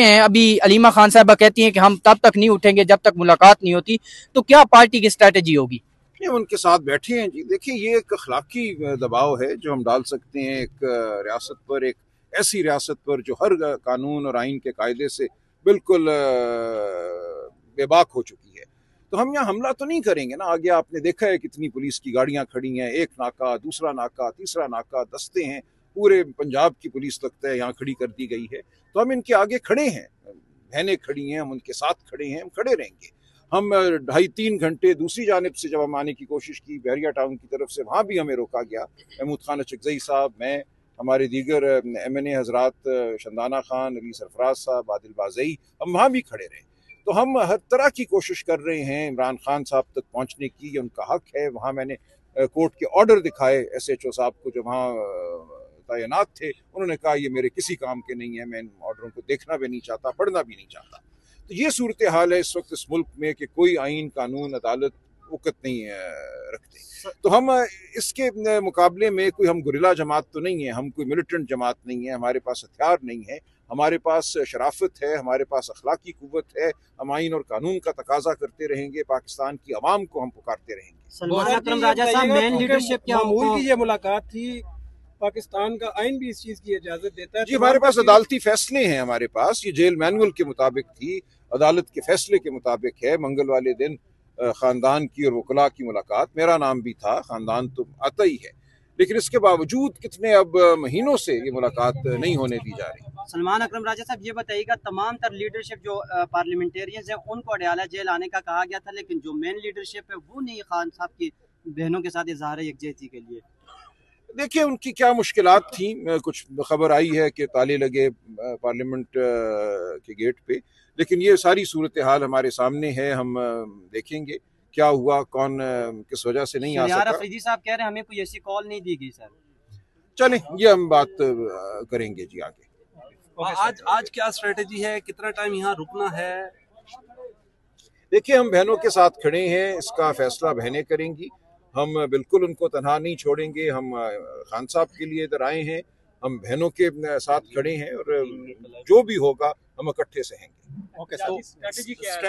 हैं। अभी अलीमा खान साहबा कहती हैं कि हम तब तक नहीं उठेंगे जब तक मुलाकात नहीं होती, तो क्या पार्टी की स्ट्रेटेजी होगी? ये उनके साथ बैठे हैं जी। देखिए, ये एक अखलाकी दबाव है जो हम डाल सकते हैं एक रियासत पर, एक ऐसी रियासत पर जो हर कानून और आइन के कायदे से बिल्कुल बेबाक हो चुकी है। तो हम यहाँ हमला तो नहीं करेंगे ना। आगे आपने देखा है कितनी पुलिस की गाड़ियां खड़ी हैं, एक नाका, दूसरा नाका, तीसरा नाका, दस्ते हैं, पूरे पंजाब की पुलिस लगता है यहाँ खड़ी कर दी गई है। तो हम इनके आगे खड़े हैं, बहनें खड़ी हैं, हम उनके साथ खड़े हैं, हम खड़े रहेंगे। हम 2.5-3 घंटे दूसरी जानिब से जब हम आने की कोशिश की बहरिया टाउन की तरफ से, वहाँ भी हमें रोका गया। महमूद खान अचकज़ई साहब, मैं, हमारे दीगर MNA हजरात, शंदाना खान, अली सरफराज साहब, आदिल बाज़ई, हम वहाँ भी खड़े रहे। तो हम हर तरह की कोशिश कर रहे हैं इमरान खान साहब तक पहुँचने की, ये उनका हक है। वहाँ मैंने कोर्ट के ऑर्डर दिखाए SHO साहब को जो वहाँ तैनात थे, उन्होंने कहा ये मेरे किसी काम के नहीं है, मैं इन ऑर्डरों को देखना भी नहीं चाहता, पढ़ना भी नहीं चाहता। तो ये सूरत हाल है इस वक्त इस मुल्क में कि कोई आइन, कानून, अदालत वक़्त नहीं रखते। तो हम इसके मुकाबले में कोई हम गुरिल्ला जमात तो नहीं है, हम कोई मिलिटेंट जमात नहीं है, हमारे पास हथियार नहीं है, हमारे पास शराफत है, हमारे पास अखलाकी कुव्वत है। हम आइन और कानून का तकाजा करते रहेंगे, पाकिस्तान की आवाम को हम पुकारते रहेंगे। सलमान अकरम राजा साहब, मेन लीडरशिप क्या मामूल की ये मुलाकात थी, पाकिस्तान का आइन भी इस चीज की इजाजत देता है? जी, हमारे पास अदालती फैसले हैं, हमारे पास ये जेल मैनुअल के मुताबिक थी, अदालत के फैसले के मुताबिक है। मंगल वाले दिन खानदान की और वकला की मुलाकात, मेरा नाम भी था, खानदान तो आता ही है, लेकिन इसके बावजूद कितने अब महीनों से ये मुलाकात नहीं होने दी जा रही। सलमान अकरम राजा साहब, ये बताइएगा, तमाम तर लीडरशिप जो पार्लियामेंटेरियंस हैं उनको अडयाला जेल आने का कहा गया था, लेकिन जो मेन लीडरशिप है वो नहीं खान साहब की बहनों के साथ इजहार यकजहती के लिए। देखिए, उनकी क्या मुश्किलात थी। कुछ खबर आई है कि ताले लगे पार्लियामेंट के गेट पे, लेकिन ये सारी सूरत हाल हमारे सामने है। हम देखेंगे क्या हुआ, कौन किस वजह से नहीं आ सका। अफरीदी साहब कह रहे हैं हमें कोई ऐसी कॉल नहीं दी गई सर। चलें, ये हम बात करेंगे जी आगे। आज क्या स्ट्रेटेजी है, कितना टाइम यहाँ रुकना है? देखिए, हम बहनों के साथ खड़े हैं, इसका फैसला बहनें करेंगी। हम बिल्कुल उनको तनहा नहीं छोड़ेंगे। हम खान साहब के लिए इधर आए हैं, हम बहनों के साथ खड़े हैं और जो भी होगा हम इकट्ठे सहेंगे। ओके, तो स्ट्रेटेजी क्या है?